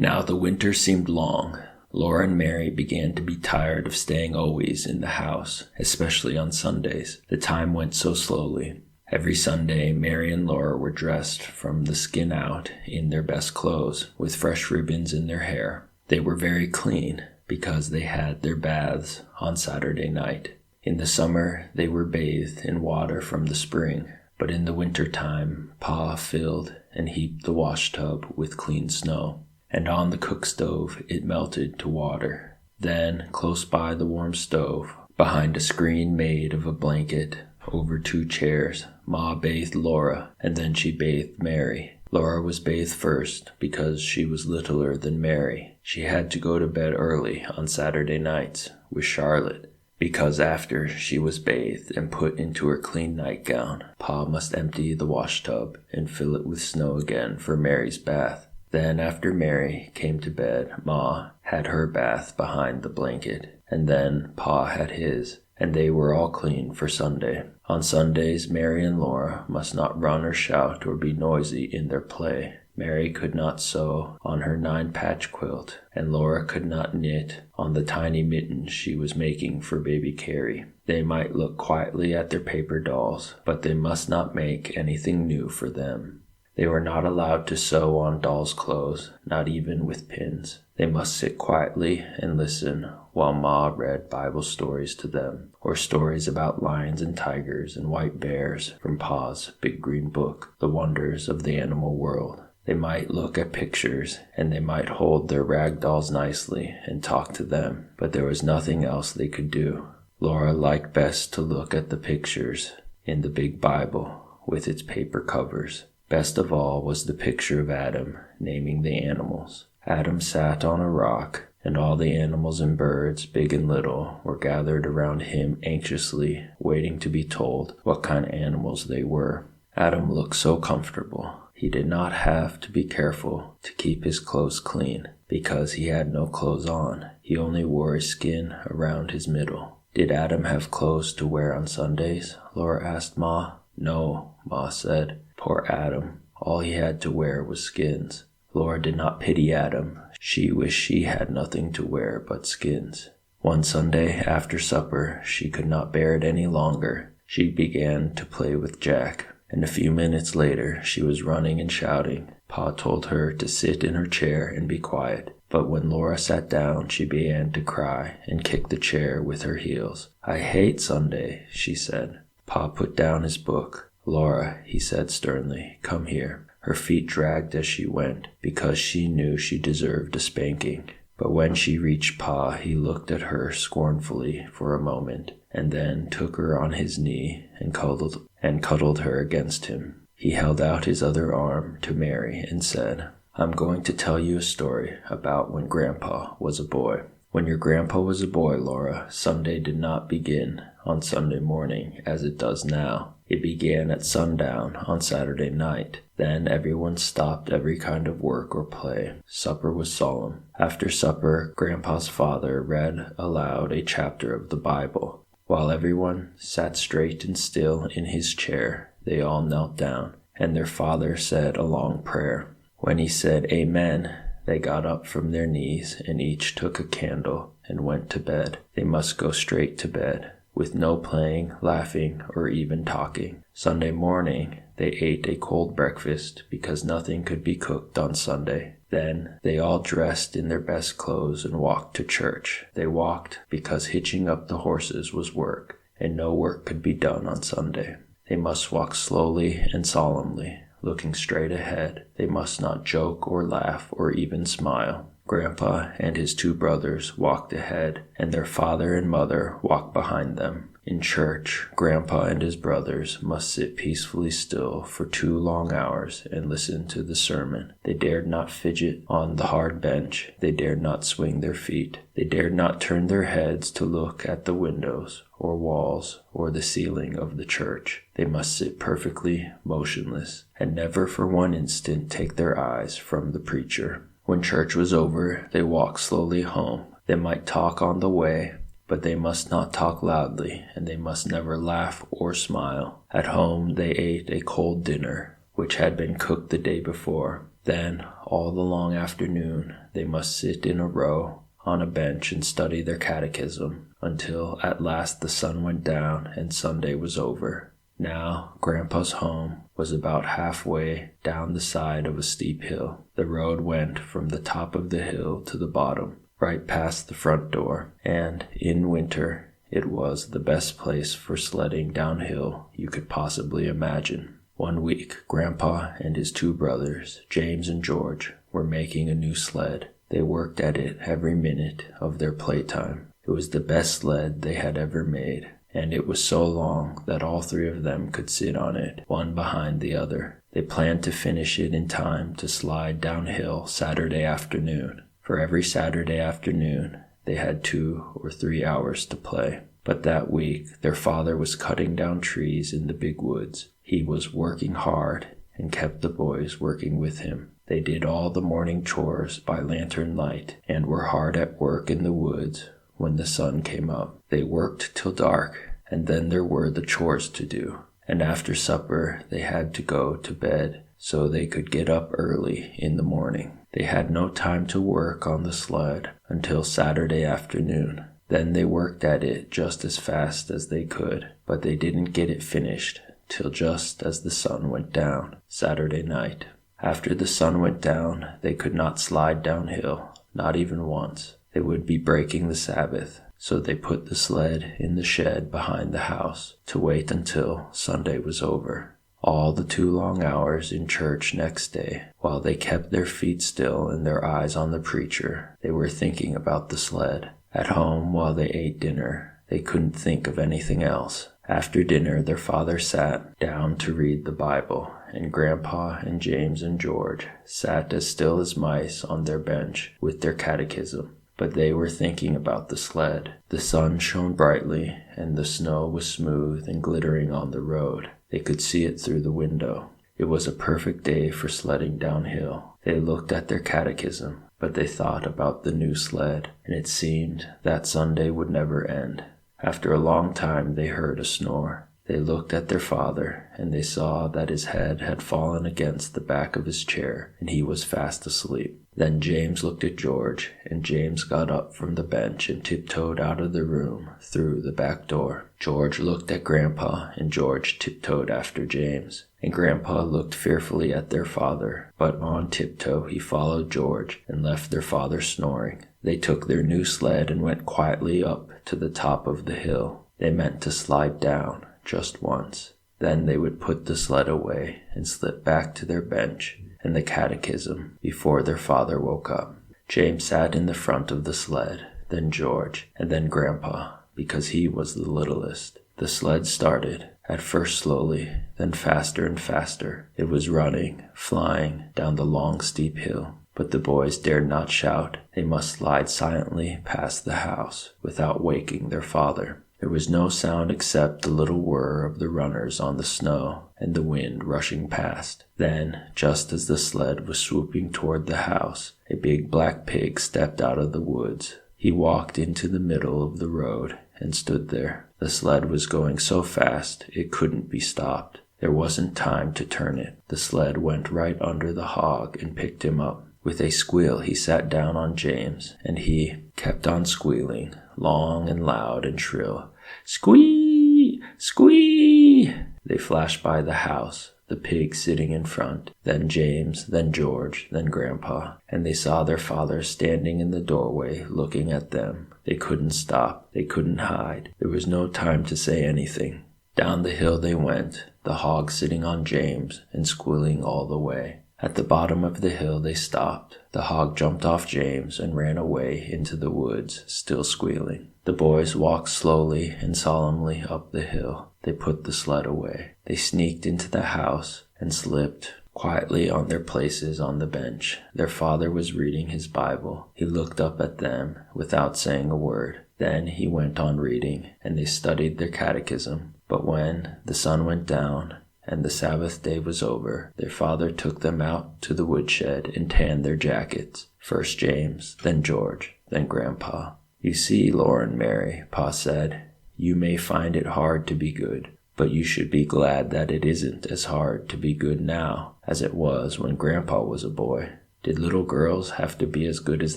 Now the winter seemed long. Laura and Mary began to be tired of staying always in the house, especially on Sundays. The time went so slowly. Every Sunday, Mary and Laura were dressed from the skin out in their best clothes, with fresh ribbons in their hair. They were very clean, because they had their baths on Saturday night. In the summer, they were bathed in water from the spring, but in the winter time, Pa filled and heaped the wash tub with clean snow, and on the cook stove it melted to water. Then, close by the warm stove, behind a screen made of a blanket, over 2 chairs, Ma bathed Laura, and then she bathed Mary. Laura was bathed first because she was littler than Mary. She had to go to bed early on Saturday nights with Charlotte, because after she was bathed and put into her clean nightgown, Pa must empty the wash tub and fill it with snow again for Mary's bath. Then after Mary came to bed, Ma had her bath behind the blanket, and then Pa had his, and they were all clean for Sunday. On Sundays, Mary and Laura must not run or shout or be noisy in their play. Mary could not sew on her 9-patch quilt, and Laura could not knit on the tiny mittens she was making for baby Carrie. They might look quietly at their paper dolls, but they must not make anything new for them. They were not allowed to sew on dolls' clothes, not even with pins. They must sit quietly and listen while Ma read Bible stories to them, or stories about lions and tigers and white bears from Pa's big green book, The Wonders of the Animal World. They might look at pictures, and they might hold their rag dolls nicely and talk to them, but there was nothing else they could do. Laura liked best to look at the pictures in the big Bible with its paper covers. Best of all was the picture of Adam naming the animals. Adam sat on a rock, and all the animals and birds, big and little, were gathered around him anxiously, waiting to be told what kind of animals they were. Adam looked so comfortable. He did not have to be careful to keep his clothes clean, because he had no clothes on. He only wore a skin around his middle. Did Adam have clothes to wear on Sundays? Laura asked Ma. No, Ma said. Poor Adam. All he had to wear was skins. Laura did not pity Adam. She wished she had nothing to wear but skins. One Sunday after supper, she could not bear it any longer. She began to play with Jack, and a few minutes later she was running and shouting. Pa told her to sit in her chair and be quiet, but when Laura sat down she began to cry and kick the chair with her heels. I hate Sunday, she said. Pa put down his book. Laura, he said sternly, come here. Her feet dragged as she went, because she knew she deserved a spanking. But when she reached Pa, he looked at her scornfully for a moment, and then took her on his knee and cuddled her against him. He held out his other arm to Mary and said, I'm going to tell you a story about when Grandpa was a boy. When your grandpa was a boy, Laura, Sunday did not begin on Sunday morning as it does now. It began at sundown on Saturday night. Then everyone stopped every kind of work or play. Supper was solemn. After supper, Grandpa's father read aloud a chapter of the Bible. While everyone sat straight and still in his chair, they all knelt down, and their father said a long prayer. When he said Amen, they got up from their knees and each took a candle and went to bed. They must go straight to bed, with no playing, laughing, or even talking. Sunday morning, they ate a cold breakfast because nothing could be cooked on Sunday. Then they all dressed in their best clothes and walked to church. They walked because hitching up the horses was work, and no work could be done on Sunday. They must walk slowly and solemnly, looking straight ahead. They must not joke or laugh or even smile. Grandpa and his 2 brothers walked ahead, and their father and mother walked behind them. In church, Grandpa and his brothers must sit peacefully still for 2 long hours and listen to the sermon. They dared not fidget on the hard bench. They dared not swing their feet. They dared not turn their heads to look at the windows or walls or the ceiling of the church. They must sit perfectly motionless and never for one instant take their eyes from the preacher. When church was over, they walked slowly home. They might talk on the way, but they must not talk loudly, and they must never laugh or smile. At home, they ate a cold dinner, which had been cooked the day before. Then, all the long afternoon, they must sit in a row on a bench and study their catechism until at last the sun went down and Sunday was over. Now, Grandpa's home was about halfway down the side of a steep hill. The road went from the top of the hill to the bottom, right past the front door, and in winter it was the best place for sledding downhill you could possibly imagine. One week, Grandpa and his two brothers, James and George, were making a new sled. They worked at it every minute of their playtime. It was the best sled they had ever made, and it was so long that all three of them could sit on it, one behind the other. They planned to finish it in time to slide downhill Saturday afternoon. For every Saturday afternoon, they had 2 or 3 hours to play. But that week, their father was cutting down trees in the big woods. He was working hard and kept the boys working with him. They did all the morning chores by lantern light and were hard at work in the woods when the sun came up. They worked till dark, and then there were the chores to do. And after supper, they had to go to bed so they could get up early in the morning. They had no time to work on the sled until Saturday afternoon. Then they worked at it just as fast as they could, but they didn't get it finished till just as the sun went down Saturday night. After the sun went down, they could not slide downhill, not even once. They would be breaking the Sabbath, so they put the sled in the shed behind the house to wait until Sunday was over. All the 2 long hours in church next day, while they kept their feet still and their eyes on the preacher, they were thinking about the sled. At home, while they ate dinner, they couldn't think of anything else. After dinner, their father sat down to read the Bible, and Grandpa and James and George sat as still as mice on their bench with their catechism. But they were thinking about the sled. The sun shone brightly, and the snow was smooth and glittering on the road. They could see it through the window. It was a perfect day for sledding downhill. They looked at their catechism, but they thought about the new sled, and it seemed that Sunday would never end. After a long time, they heard a snore. They looked at their father, and they saw that his head had fallen against the back of his chair, and he was fast asleep. Then James looked at George, and James got up from the bench and tiptoed out of the room through the back door. George looked at Grandpa, and George tiptoed after James. And Grandpa looked fearfully at their father, but on tiptoe he followed George and left their father snoring. They took their new sled and went quietly up to the top of the hill. They meant to slide down just once. Then they would put the sled away and slip back to their bench and the catechism before their father woke up. James sat in the front of the sled, then George, and then Grandpa, because he was the littlest. The sled started, at first slowly, then faster and faster. It was running, flying, down the long steep hill. But the boys dared not shout. They must slide silently past the house without waking their father. There was no sound except the little whir of the runners on the snow and the wind rushing past. Then, just as the sled was swooping toward the house, a big black pig stepped out of the woods. He walked into the middle of the road and stood there. The sled was going so fast it couldn't be stopped. There wasn't time to turn it. The sled went right under the hog and picked him up. With a squeal, he sat down on James, and he kept on squealing, long and loud and shrill. Squee! Squee! They flashed by the house, the pig sitting in front, then James, then George, then Grandpa, and they saw their father standing in the doorway looking at them. They couldn't stop. They couldn't hide. There was no time to say anything. Down the hill they went, the hog sitting on James and squealing all the way. At the bottom of the hill they stopped. The hog jumped off James and ran away into the woods, still squealing. The boys walked slowly and solemnly up the hill. They put the sled away. They sneaked into the house and slipped quietly on their places on the bench. Their father was reading his Bible. He looked up at them without saying a word. Then he went on reading, and they studied their catechism. But when the sun went down and the Sabbath day was over, their father took them out to the woodshed and tanned their jackets. First James, then George, then Grandpa. You see, Laura and Mary, Pa said, you may find it hard to be good, But you should be glad that it isn't as hard to be good now as it was when Grandpa was a boy." "Did little girls have to be as good as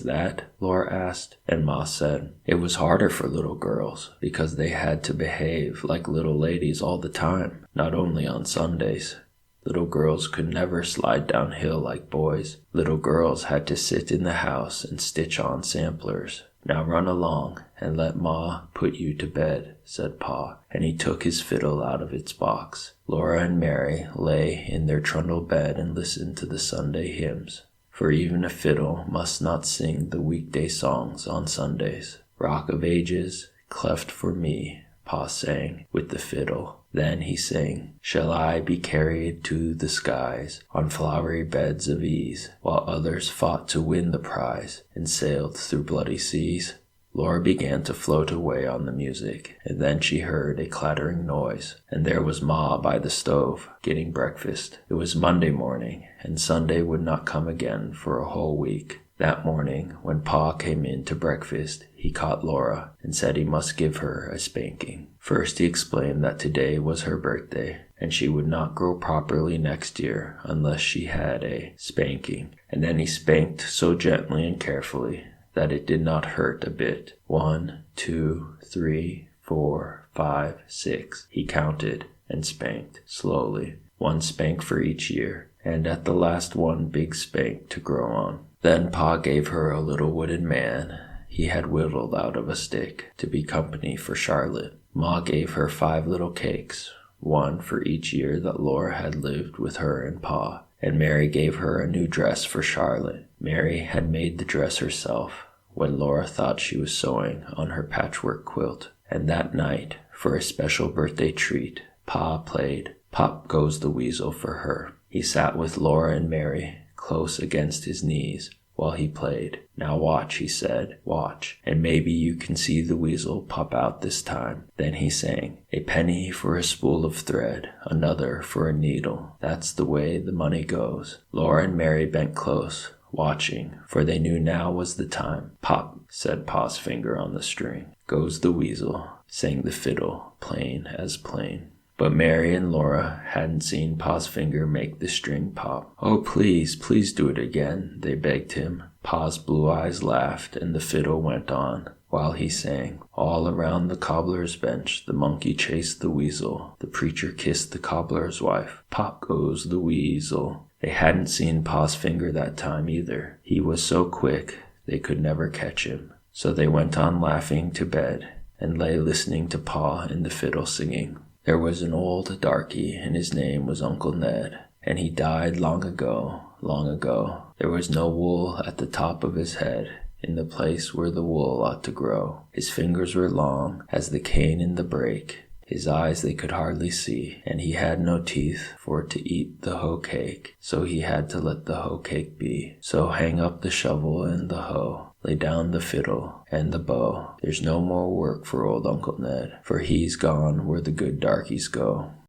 that?" Laura asked, and Ma said, "It was harder for little girls because they had to behave like little ladies all the time, not only on Sundays. Little girls could never slide downhill like boys. Little girls had to sit in the house and stitch on samplers. Now run along and let Ma put you to bed," said Pa, and he took his fiddle out of its box. Laura and Mary lay in their trundle bed and listened to the Sunday hymns. For even a fiddle must not sing the weekday songs on Sundays. "Rock of Ages, cleft for me," Pa sang with the fiddle. Then he sang, "Shall I be carried to the skies on flowery beds of ease, while others fought to win the prize and sailed through bloody seas?" Laura began to float away on the music, and then she heard a clattering noise, and there was Ma by the stove, getting breakfast. It was Monday morning, and Sunday would not come again for a whole week. That morning, when Pa came in to breakfast, he caught Laura and said he must give her a spanking. First he explained that today was her birthday, and she would not grow properly next year unless she had a spanking. And then he spanked so gently and carefully that it did not hurt a bit. 1, 2, 3, 4, 5, 6. He counted and spanked slowly. 1 spank for each year, and at the last 1 big spank to grow on. Then Pa gave her a little wooden man he had whittled out of a stick to be company for Charlotte. Ma gave her 5 little cakes, 1 for each year that Laura had lived with her and Pa. And Mary gave her a new dress for Charlotte. Mary had made the dress herself when Laura thought she was sewing on her patchwork quilt. And that night, for a special birthday treat, Pa played Pop Goes the Weasel for her. He sat with Laura and Mary close against his knees while he played. "Now watch," he said, "watch, and maybe you can see the weasel pop out this time." Then he sang, "A penny for a spool of thread, another for a needle. That's the way the money goes." Laura and Mary bent close, watching, for they knew now was the time. "Pop," said Pa's finger on the string. "Goes the weasel," sang the fiddle, plain as plain. But Mary and Laura hadn't seen Pa's finger make the string pop. "Oh, please, please do it again," they begged him. Pa's blue eyes laughed, and the fiddle went on, while he sang, "All around the cobbler's bench the monkey chased the weasel. The preacher kissed the cobbler's wife. Pop goes the weasel." They hadn't seen Pa's finger that time either. He was so quick they could never catch him. So they went on laughing to bed, and lay listening to Pa and the fiddle singing. There was an old darky, and his name was Uncle Ned, and he died long ago, long ago. There was no wool at the top of his head, in the place where the wool ought to grow. His fingers were long as the cane in the brake. His eyes they could hardly see, and he had no teeth for to eat the hoe cake, so he had to let the hoe cake be. So hang up the shovel and the hoe, lay down the fiddle and the bow. There's no more work for old Uncle Ned, for he's gone where the good darkies go.